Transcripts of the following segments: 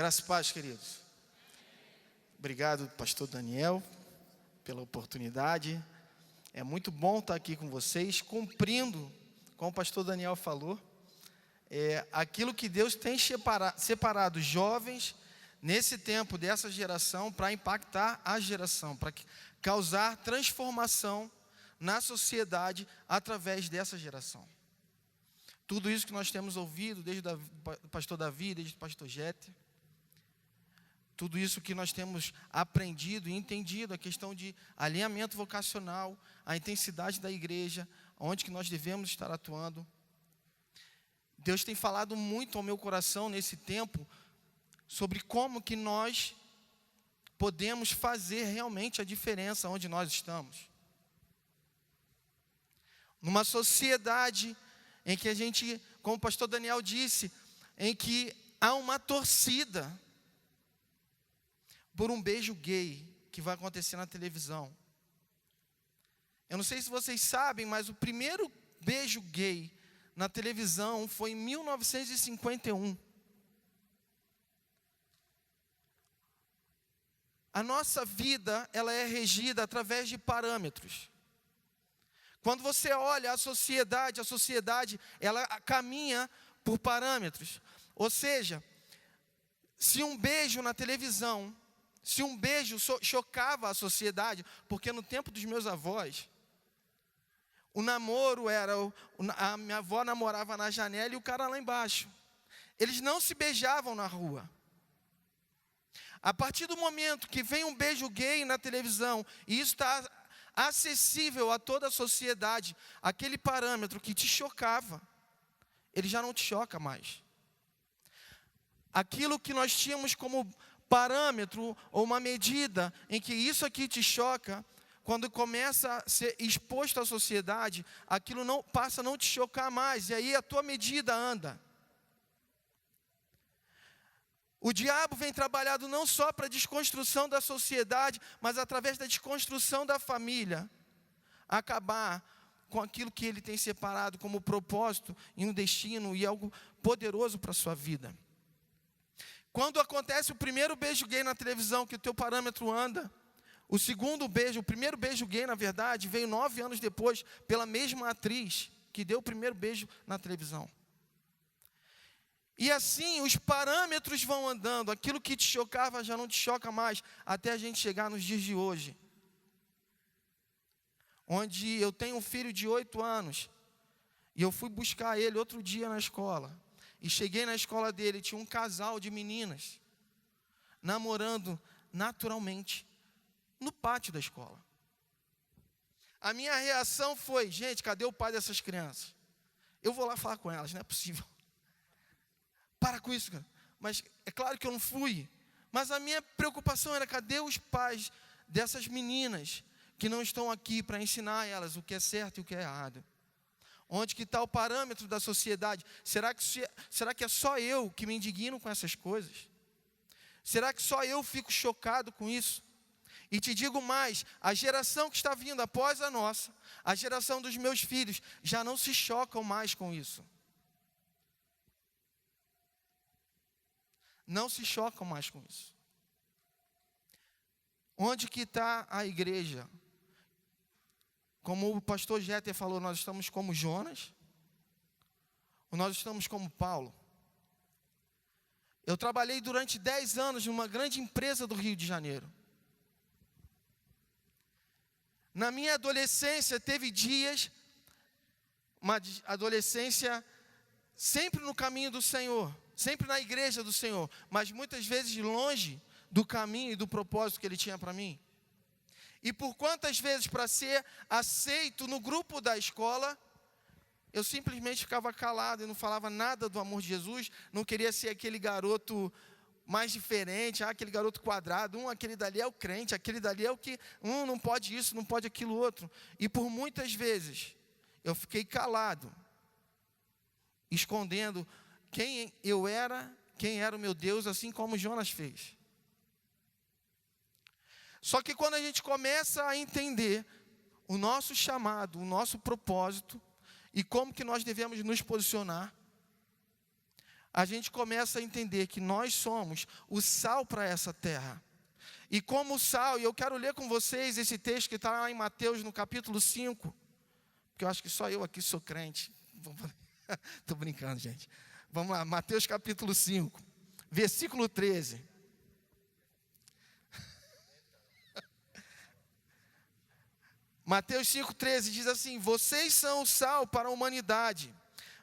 Graça e paz, queridos. Obrigado, pastor Daniel, pela oportunidade. É muito bom estar aqui com vocês, cumprindo, como o pastor Daniel falou, aquilo que Deus tem separado jovens nesse tempo dessa geração para impactar a geração, para causar transformação na sociedade através dessa geração. Tudo isso que nós temos ouvido, desde o pastor Davi, desde o pastor Jeter, tudo isso que nós temos aprendido e entendido, a questão de alinhamento vocacional, a intensidade da igreja, onde que nós devemos estar atuando. Deus tem falado muito ao meu coração nesse tempo, sobre como que nós podemos fazer realmente a diferença onde nós estamos. Numa sociedade em que a gente, como o pastor Daniel disse, em que há uma torcida por um beijo gay que vai acontecer na televisão. Eu não sei se vocês sabem, mas o primeiro beijo gay na televisão foi em 1951. A nossa vida, ela é regida através de parâmetros. Quando você olha a sociedade, ela caminha por parâmetros. Ou seja, se um beijo na televisão, se um beijo chocava a sociedade, porque no tempo dos meus avós, o namoro era, a minha avó namorava na janela e o cara lá embaixo. Eles não se beijavam na rua. A partir do momento que vem um beijo gay na televisão, e isso está acessível a toda a sociedade, aquele parâmetro que te chocava, ele já não te choca mais. Aquilo que nós tínhamos como parâmetro ou uma medida em que isso aqui te choca, quando começa a ser exposto à sociedade, aquilo não passa a não te chocar mais, e aí a tua medida anda. O diabo vem trabalhado não só para a desconstrução da sociedade, mas através da desconstrução da família, acabar com aquilo que ele tem separado como propósito e um destino e algo poderoso para a sua vida. Quando acontece o primeiro beijo gay na televisão, que o teu parâmetro anda, o primeiro beijo gay, na verdade, veio 9 anos depois, pela mesma atriz que deu o primeiro beijo na televisão. E assim, os parâmetros vão andando, aquilo que te chocava já não te choca mais, até a gente chegar nos dias de hoje. Onde eu tenho um filho de 8 anos, e eu fui buscar ele outro dia na escola. E cheguei na escola dele, tinha um casal de meninas namorando naturalmente no pátio da escola. A minha reação foi: gente, cadê o pai dessas crianças? Eu vou lá falar com elas, não é possível. Para com isso, cara. Mas é claro que eu não fui. Mas a minha preocupação era: cadê os pais dessas meninas que não estão aqui para ensinar a elas o que é certo e o que é errado? Onde que está o parâmetro da sociedade? Será que é só eu que me indigno com essas coisas? Será que só eu fico chocado com isso? E te digo mais, a geração que está vindo após a nossa, a geração dos meus filhos, já não se chocam mais com isso. Não se chocam mais com isso. Onde que está a igreja? Como o pastor Jeter falou, nós estamos como Jonas, ou nós estamos como Paulo. Eu trabalhei durante 10 anos numa grande empresa do Rio de Janeiro. Na minha adolescência, teve dias, uma adolescência sempre no caminho do Senhor, sempre na igreja do Senhor, mas muitas vezes longe do caminho e do propósito que Ele tinha para mim. E por quantas vezes, para ser aceito no grupo da escola, eu simplesmente ficava calado e não falava nada do amor de Jesus, não queria ser aquele garoto mais diferente, aquele garoto quadrado, aquele dali é o crente, aquele dali é o que, não pode isso, não pode aquilo outro. E por muitas vezes, eu fiquei calado, escondendo quem eu era, quem era o meu Deus, assim como Jonas fez. Só que quando a gente começa a entender o nosso chamado, o nosso propósito, e como que nós devemos nos posicionar, a gente começa a entender que nós somos o sal para essa terra. E como sal, e eu quero ler com vocês esse texto que está lá em Mateus, no capítulo 5, porque eu acho que só eu aqui sou crente. Estou brincando, gente. Vamos lá, Mateus capítulo 5, versículo 13. Mateus 5,13 diz assim: vocês são o sal para a humanidade,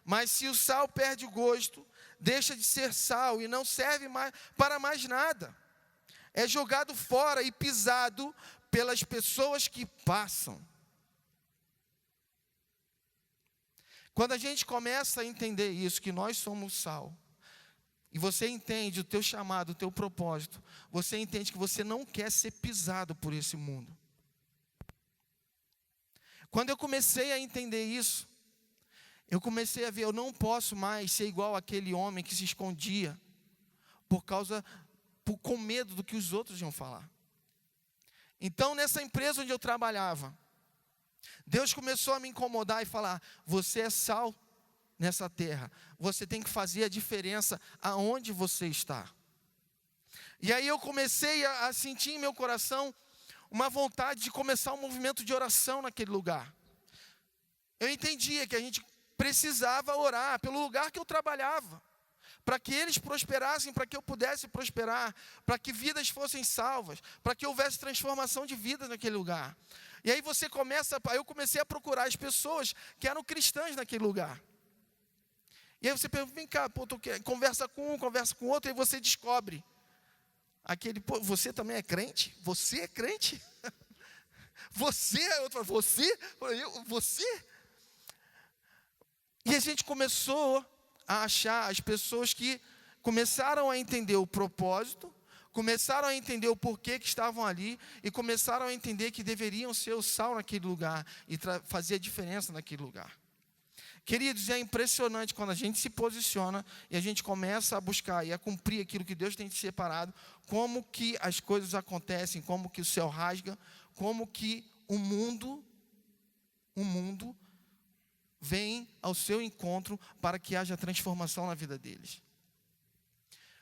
mas se o sal perde o gosto, deixa de ser sal e não serve mais para mais nada. É jogado fora e pisado pelas pessoas que passam. Quando a gente começa a entender isso, que nós somos sal, e você entende o teu chamado, o teu propósito, você entende que você não quer ser pisado por esse mundo. Quando eu comecei a entender isso, eu comecei a ver, eu não posso mais ser igual aquele homem que se escondia com medo do que os outros iam falar. Então, nessa empresa onde eu trabalhava, Deus começou a me incomodar e falar: você é sal nessa terra, você tem que fazer a diferença aonde você está. E aí eu comecei a sentir em meu coração uma vontade de começar um movimento de oração naquele lugar. Eu entendia que a gente precisava orar pelo lugar que eu trabalhava, para que eles prosperassem, para que eu pudesse prosperar, para que vidas fossem salvas, para que houvesse transformação de vidas naquele lugar. E aí eu comecei a procurar as pessoas que eram cristãs naquele lugar. E aí você pergunta: vem cá, conversa com um, conversa com outro, e você descobre. Você também é crente? Você é crente? Você é outro? Você? Você? E a gente começou a achar as pessoas que começaram a entender o propósito, começaram a entender o porquê que estavam ali, e começaram a entender que deveriam ser o sal naquele lugar, e fazer a diferença naquele lugar. Queridos, é impressionante quando a gente se posiciona e a gente começa a buscar e a cumprir aquilo que Deus tem te separado, como que as coisas acontecem, como que o céu rasga, como que o mundo vem ao seu encontro para que haja transformação na vida deles.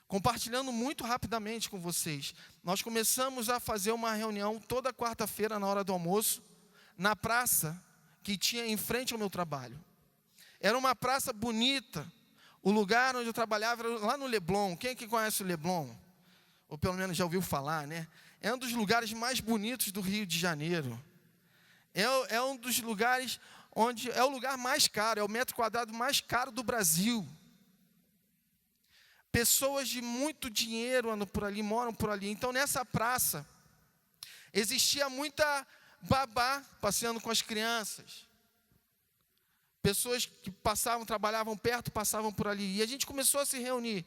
Compartilhando muito rapidamente com vocês, nós começamos a fazer uma reunião toda quarta-feira na hora do almoço, na praça que tinha em frente ao meu trabalho. Era uma praça bonita. O lugar onde eu trabalhava era lá no Leblon. Quem é que conhece o Leblon? Ou pelo menos já ouviu falar, né? É um dos lugares mais bonitos do Rio de Janeiro. É um dos lugares onde é o lugar mais caro, é o metro quadrado mais caro do Brasil. Pessoas de muito dinheiro andam por ali, moram por ali. Então, nessa praça, existia muita babá passeando com as crianças. Pessoas que trabalhavam perto, passavam por ali. E a gente começou a se reunir.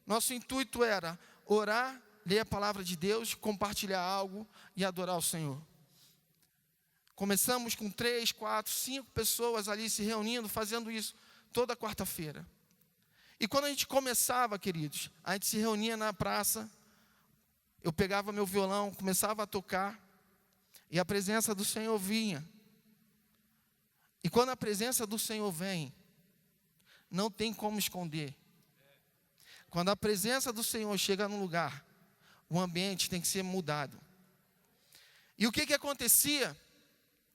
Nosso intuito era orar, ler a palavra de Deus, compartilhar algo e adorar o Senhor. Começamos com 3, 4, 5 pessoas ali se reunindo, fazendo isso toda quarta-feira. E quando a gente começava, queridos, a gente se reunia na praça, eu pegava meu violão, começava a tocar, e a presença do Senhor vinha. E quando a presença do Senhor vem, não tem como esconder. Quando a presença do Senhor chega num lugar, o ambiente tem que ser mudado. E o que acontecia?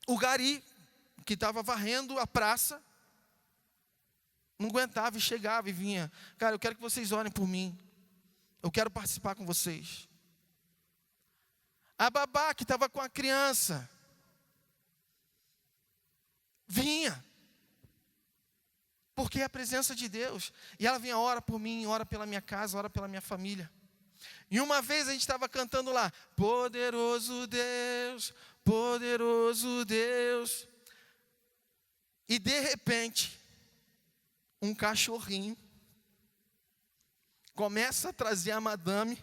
O gari, que estava varrendo a praça, não aguentava e chegava e vinha: cara, eu quero que vocês orem por mim. Eu quero participar com vocês. A babá que estava com a criança vinha, porque é a presença de Deus. E ela vinha: ora por mim, ora pela minha casa, ora pela minha família. E uma vez a gente estava cantando lá: poderoso Deus, poderoso Deus. E de repente, um cachorrinho começa a trazer a madame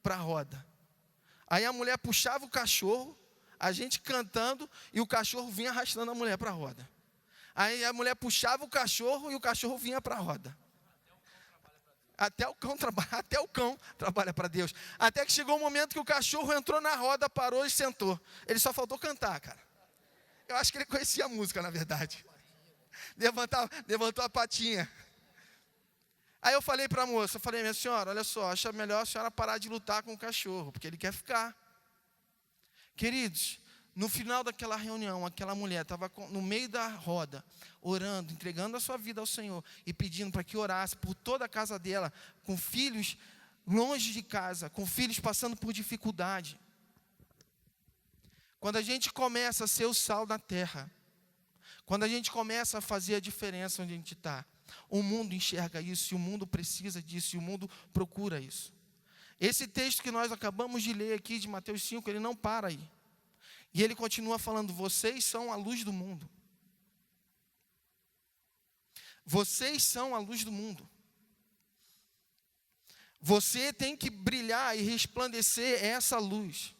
para a roda. Aí a mulher puxava o cachorro, a gente cantando, e o cachorro vinha arrastando a mulher para a roda. Aí a mulher puxava o cachorro e o cachorro vinha para a roda. Até o cão trabalha para Deus. Até que chegou um momento que o cachorro entrou na roda, parou e sentou. Ele só faltou cantar, cara. Eu acho que ele conhecia a música, na verdade. Levantou a patinha. Aí eu falei para a moça, minha senhora, olha só, acha melhor a senhora parar de lutar com o cachorro, porque ele quer ficar. Queridos, no final daquela reunião, aquela mulher estava no meio da roda, orando, entregando a sua vida ao Senhor e pedindo para que orasse por toda a casa dela, com filhos longe de casa, com filhos passando por dificuldade. Quando a gente começa a ser o sal da terra, quando a gente começa a fazer a diferença onde a gente está, o mundo enxerga isso, e o mundo precisa disso, e o mundo procura isso. Esse texto que nós acabamos de ler aqui, de Mateus 5, ele não para aí. E ele continua falando, vocês são a luz do mundo. Vocês são a luz do mundo. Você tem que brilhar e resplandecer essa luz.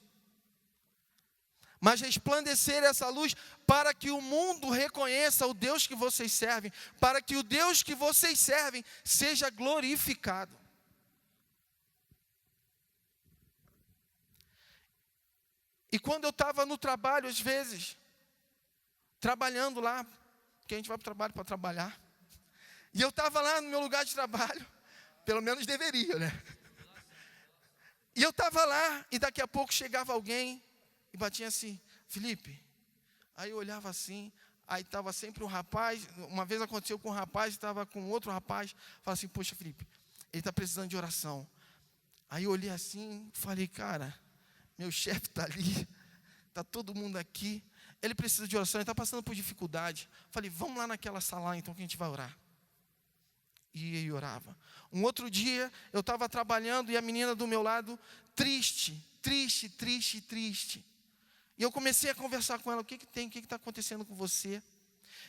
Mas resplandecer essa luz para que o mundo reconheça o Deus que vocês servem, para que o Deus que vocês servem seja glorificado. E quando eu estava no trabalho, às vezes, trabalhando lá, porque a gente vai para o trabalho para trabalhar, e eu estava lá no meu lugar de trabalho, pelo menos deveria, né? E eu estava lá, e daqui a pouco chegava alguém, e batia assim, Felipe. Aí eu olhava assim, aí estava sempre um rapaz, uma vez aconteceu com um rapaz, estava com outro rapaz, falava assim, poxa Felipe, ele está precisando de oração. Aí eu olhei assim, falei, cara, meu chefe está ali, está todo mundo aqui, ele precisa de oração, ele está passando por dificuldade. Falei, vamos lá naquela sala então que a gente vai orar. E orava. Um outro dia, eu estava trabalhando e a menina do meu lado, triste. E eu comecei a conversar com ela, o que tem, o que está acontecendo com você?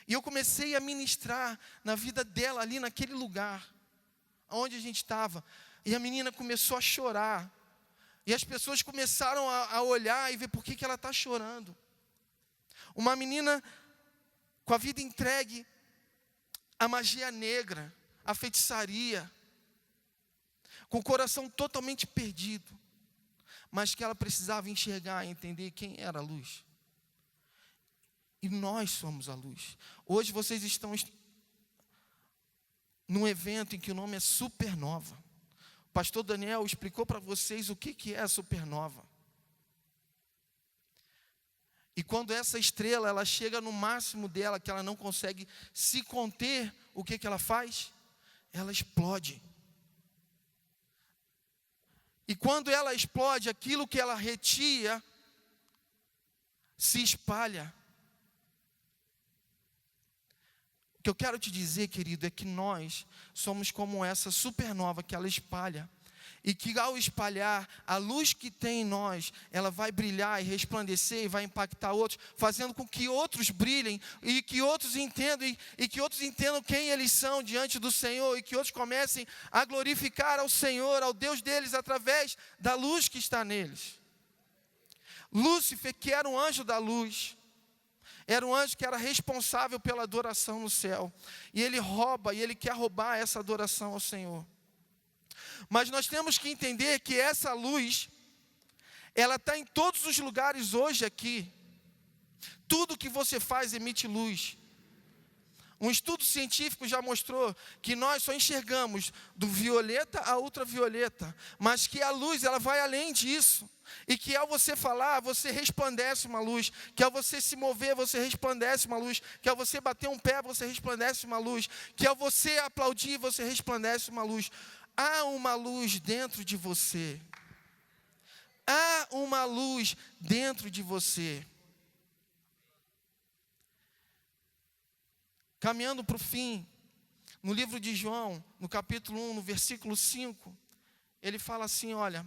E eu comecei a ministrar na vida dela ali naquele lugar, onde a gente estava. E a menina começou a chorar. E as pessoas começaram a olhar e ver por que ela está chorando. Uma menina com a vida entregue à magia negra, à feitiçaria, com o coração totalmente perdido, mas que ela precisava enxergar e entender quem era a luz. E nós somos a luz. Hoje vocês estão num evento em que o nome é Supernova. O pastor Daniel explicou para vocês o que é a supernova. E quando essa estrela ela chega no máximo dela, que ela não consegue se conter, o que ela faz? Ela explode. E quando ela explode, aquilo que ela retia se espalha. O que eu quero te dizer, querido, é que nós somos como essa supernova que ela espalha. E que ao espalhar, a luz que tem em nós, ela vai brilhar e resplandecer e vai impactar outros, fazendo com que outros brilhem e que outros entendam e que outros entendam quem eles são diante do Senhor e que outros comecem a glorificar ao Senhor, ao Deus deles, através da luz que está neles. Lúcifer, que era um anjo da luz, era um anjo que era responsável pela adoração no céu. E ele rouba, e ele quer roubar essa adoração ao Senhor. Mas nós temos que entender que essa luz, ela está em todos os lugares hoje aqui. Tudo que você faz emite luz. Um estudo científico já mostrou que nós só enxergamos do violeta a ultravioleta, mas que a luz ela vai além disso. E que ao você falar, você resplandece uma luz. Que ao você se mover, você resplandece uma luz. Que ao você bater um pé, você resplandece uma luz. Que ao você aplaudir, você resplandece uma luz. Há uma luz dentro de você. Há uma luz dentro de você. Caminhando para o fim, no livro de João, no capítulo 1, no versículo 5, ele fala assim, olha,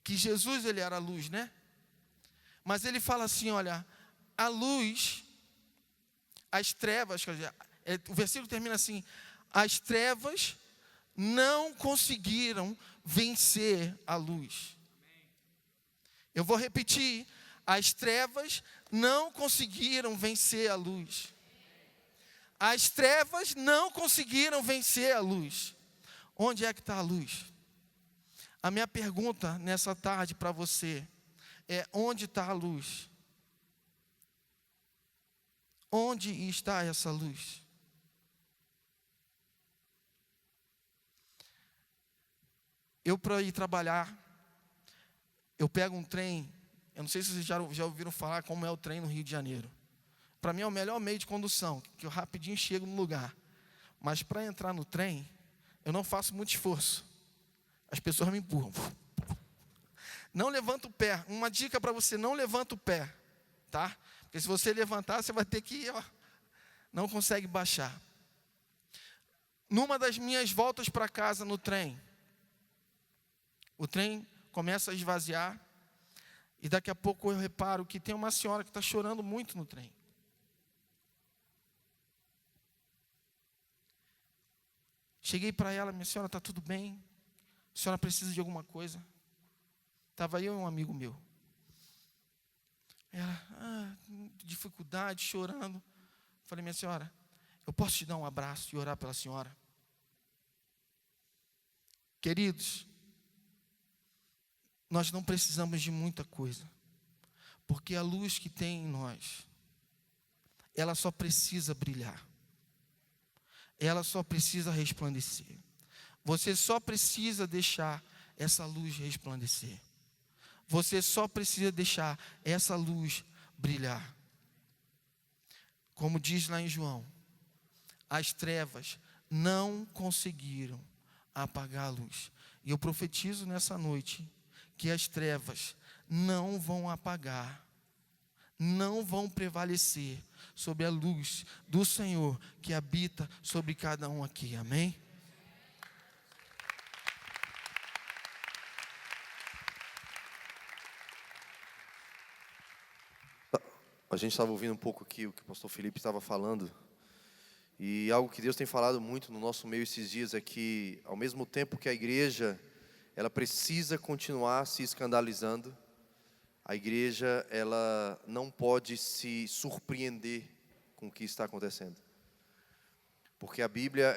que Jesus ele era a luz, né? Mas ele fala assim, olha, a luz, as trevas, quer dizer, o versículo termina assim, as trevas não conseguiram vencer a luz. Eu vou repetir, as trevas não conseguiram vencer a luz. As trevas não conseguiram vencer a luz. Onde é que está a luz? A minha pergunta nessa tarde para você é: onde está a luz? Onde está essa luz? Eu, para ir trabalhar, eu pego um trem. Eu não sei se vocês já ouviram falar como é o trem no Rio de Janeiro. Para mim é o melhor meio de condução, que eu rapidinho chego no lugar. Mas para entrar no trem, eu não faço muito esforço. As pessoas me empurram. Não levanta o pé. Uma dica para você, não levanta o pé, tá? Porque se você levantar, você vai ter que ir, não consegue baixar. Numa das minhas voltas para casa no trem, o trem começa a esvaziar e daqui a pouco eu reparo que tem uma senhora que está chorando muito no trem. Cheguei para ela, minha senhora, está tudo bem? A senhora precisa de alguma coisa? Estava eu e um amigo meu. Ela, dificuldade, chorando. Falei, minha senhora, eu posso te dar um abraço e orar pela senhora? Queridos, nós não precisamos de muita coisa, porque a luz que tem em nós, ela só precisa brilhar. Ela só precisa resplandecer. Você só precisa deixar essa luz resplandecer. Você só precisa deixar essa luz brilhar. Como diz lá em João, as trevas não conseguiram apagar a luz. E eu profetizo nessa noite que as trevas não vão apagar, não vão prevalecer sobre a luz do Senhor que habita sobre cada um aqui. Amém? A gente estava ouvindo um pouco aqui o que o pastor Felipe estava falando, e algo que Deus tem falado muito no nosso meio esses dias é que, ao mesmo tempo que a igreja, ela precisa continuar se escandalizando, a igreja, ela não pode se surpreender com o que está acontecendo. Porque a Bíblia,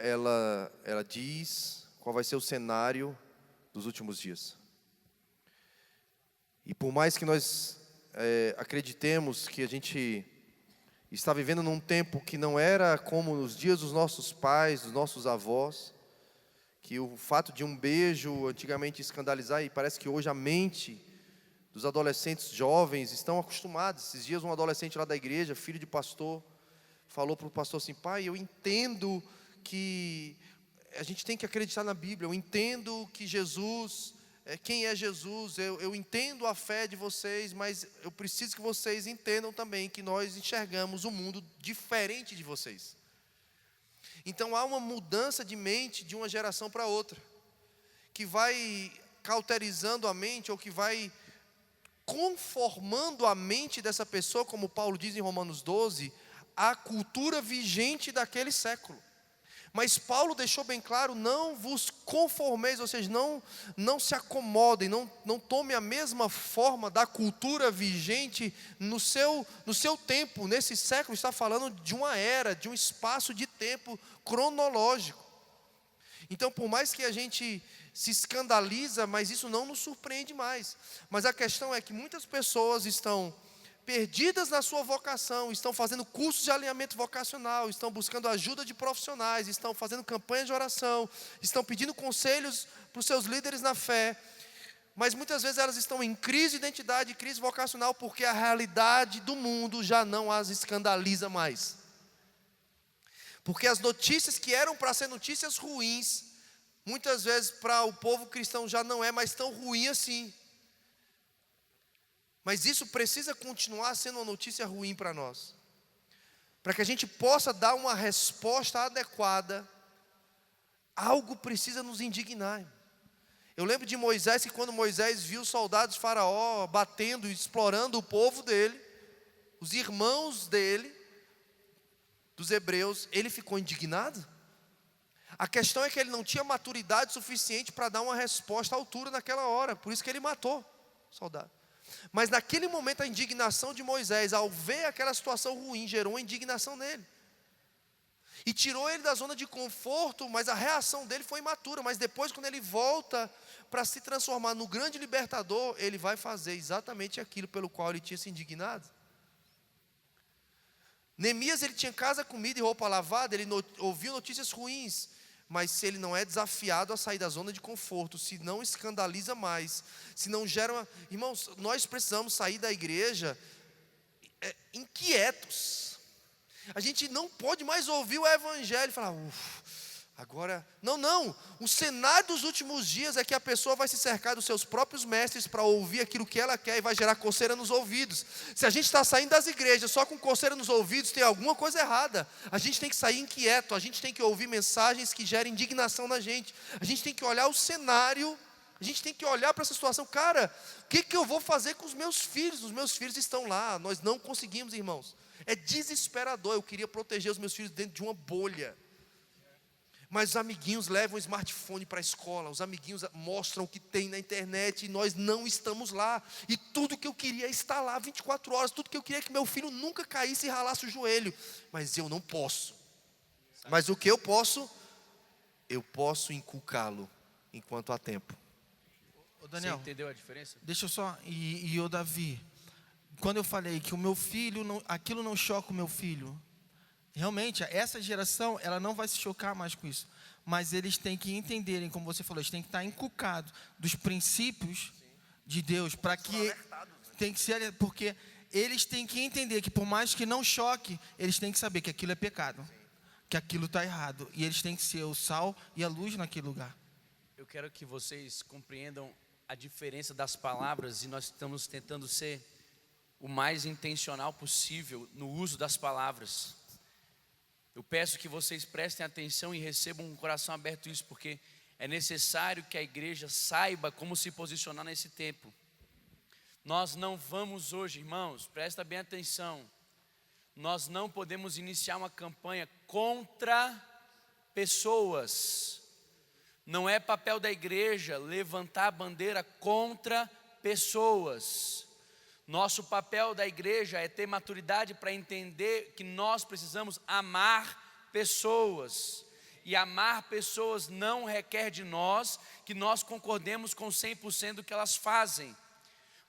ela diz qual vai ser o cenário dos últimos dias. E por mais que nós acreditemos que a gente está vivendo num tempo que não era como nos dias dos nossos pais, dos nossos avós, que o fato de um beijo antigamente escandalizar, e parece que hoje a mente dos adolescentes jovens estão acostumados. Esses dias um adolescente lá da igreja, filho de pastor, falou para o pastor assim: pai, eu entendo que a gente tem que acreditar na Bíblia, eu entendo que Jesus, quem é Jesus, eu entendo a fé de vocês, mas eu preciso que vocês entendam também que nós enxergamos o mundo diferente de vocês. Então há uma mudança de mente de uma geração para outra, que vai cauterizando a mente, ou que vai conformando a mente dessa pessoa, como Paulo diz em Romanos 12, à cultura vigente daquele século. Mas Paulo deixou bem claro: não vos conformeis, ou seja, não se acomodem, não tome a mesma forma da cultura vigente no seu tempo. Nesse século está falando de uma era, de um espaço de tempo cronológico. Então, por mais que a gente se escandaliza, mas isso não nos surpreende mais. Mas a questão é que muitas pessoas estão perdidas na sua vocação, estão fazendo cursos de alinhamento vocacional, estão buscando ajuda de profissionais, estão fazendo campanhas de oração, estão pedindo conselhos para os seus líderes na fé, mas muitas vezes elas estão em crise de identidade, crise vocacional, porque a realidade do mundo já não as escandaliza mais. Porque as notícias que eram para ser notícias ruins, muitas vezes para o povo cristão já não é mais tão ruim assim. Mas isso precisa continuar sendo uma notícia ruim para nós, para que a gente possa dar uma resposta adequada. Algo precisa nos indignar. Eu lembro de Moisés, que quando Moisés viu os soldados de Faraó batendo e explorando o povo dele, os irmãos dele, dos hebreus, ele ficou indignado. A questão é que ele não tinha maturidade suficiente para dar uma resposta à altura naquela hora, por isso que ele matou o soldado. Mas naquele momento a indignação de Moisés, ao ver aquela situação ruim, gerou uma indignação nele. E tirou ele da zona de conforto, mas a reação dele foi imatura. Mas depois, quando ele volta para se transformar no grande libertador, ele vai fazer exatamente aquilo pelo qual ele tinha se indignado. Neemias, ele tinha casa, comida e roupa lavada, ele ouviu notícias ruins, Mas se ele não é desafiado a sair da zona de conforto, se não escandaliza mais, se não gera uma... Irmãos, nós precisamos sair da igreja inquietos. A gente não pode mais ouvir o evangelho e falar, agora... Não, o cenário dos últimos dias é que a pessoa vai se cercar dos seus próprios mestres para ouvir aquilo que ela quer e vai gerar coceira nos ouvidos. Se a gente está saindo das igrejas só com coceira nos ouvidos, tem alguma coisa errada. A gente tem que sair inquieto, a gente tem que ouvir mensagens que gerem indignação na gente. A gente tem que olhar o cenário, a gente tem que olhar para essa situação. Cara, o que eu vou fazer com os meus filhos? Os meus filhos estão lá, nós não conseguimos, irmãos. É desesperador, eu queria proteger os meus filhos dentro de uma bolha. Mas os amiguinhos levam o smartphone para a escola, os amiguinhos mostram o que tem na internet e nós não estamos lá. E tudo que eu queria é estar lá 24 horas, tudo que eu queria é que meu filho nunca caísse e ralasse o joelho. Mas eu não posso. Mas o que eu posso? Eu posso inculcá-lo enquanto há tempo. Ô Daniel, você entendeu a diferença? deixa eu só, e ô Davi, quando eu falei que o meu filho, aquilo não choca o meu filho, realmente, essa geração, ela não vai se chocar mais com isso. Mas eles têm que entenderem, como você falou, eles têm que estar inculcados dos princípios de Deus, para que tem que ser, porque eles têm que entender que por mais que não choque, eles têm que saber que aquilo é pecado, que aquilo está errado, e eles têm que ser o sal e a luz naquele lugar. Eu quero que vocês compreendam a diferença das palavras, e nós estamos tentando ser o mais intencional possível no uso das palavras. Eu peço que vocês prestem atenção e recebam um coração aberto isso, porque é necessário que a igreja saiba como se posicionar nesse tempo. Nós não vamos hoje, irmãos, presta bem atenção, nós não podemos iniciar uma campanha contra pessoas. Não é papel da igreja levantar a bandeira contra pessoas. Nosso papel da igreja é ter maturidade para entender que nós precisamos amar pessoas. E amar pessoas não requer de nós que nós concordemos com 100% do que elas fazem.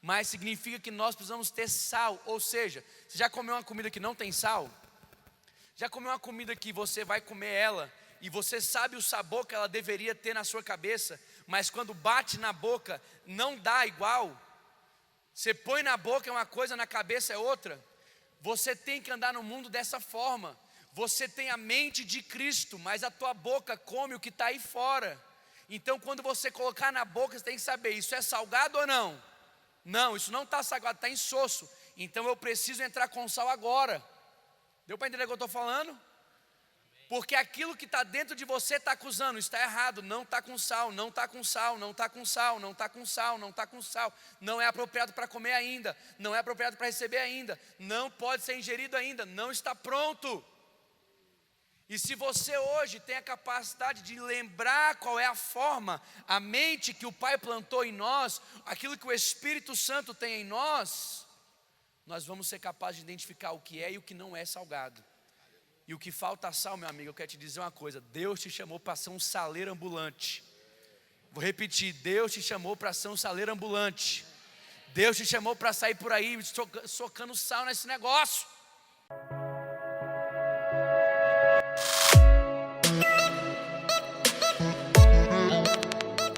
Mas significa que nós precisamos ter sal. Ou seja, você já comeu uma comida que não tem sal? Já comeu uma comida que você vai comer ela e você sabe o sabor que ela deveria ter na sua cabeça, mas quando bate na boca não dá igual? Você põe na boca é uma coisa, na cabeça é outra. Você tem que andar no mundo dessa forma. Você tem a mente de Cristo, mas a tua boca come o que está aí fora. Então quando você colocar na boca, você tem que saber, isso é salgado ou não? Não, isso não está salgado, está insosso. Então eu preciso entrar com sal agora. Deu para entender o que eu estou falando? Porque aquilo que está dentro de você está acusando, está errado, não está com sal, não está com sal, não está com sal, não está com sal, não está com sal, não é apropriado para comer ainda, não é apropriado para receber ainda, não pode ser ingerido ainda, não está pronto. E se você hoje tem a capacidade de lembrar qual é a forma, a mente que o Pai plantou em nós, aquilo que o Espírito Santo tem em nós vamos ser capazes de identificar o que é e o que não é salgado. E o que falta sal, meu amigo, eu quero te dizer uma coisa, Deus te chamou para ser um saleiro ambulante. Vou repetir, Deus te chamou para ser um saleiro ambulante. Deus te chamou para sair por aí socando sal nesse negócio.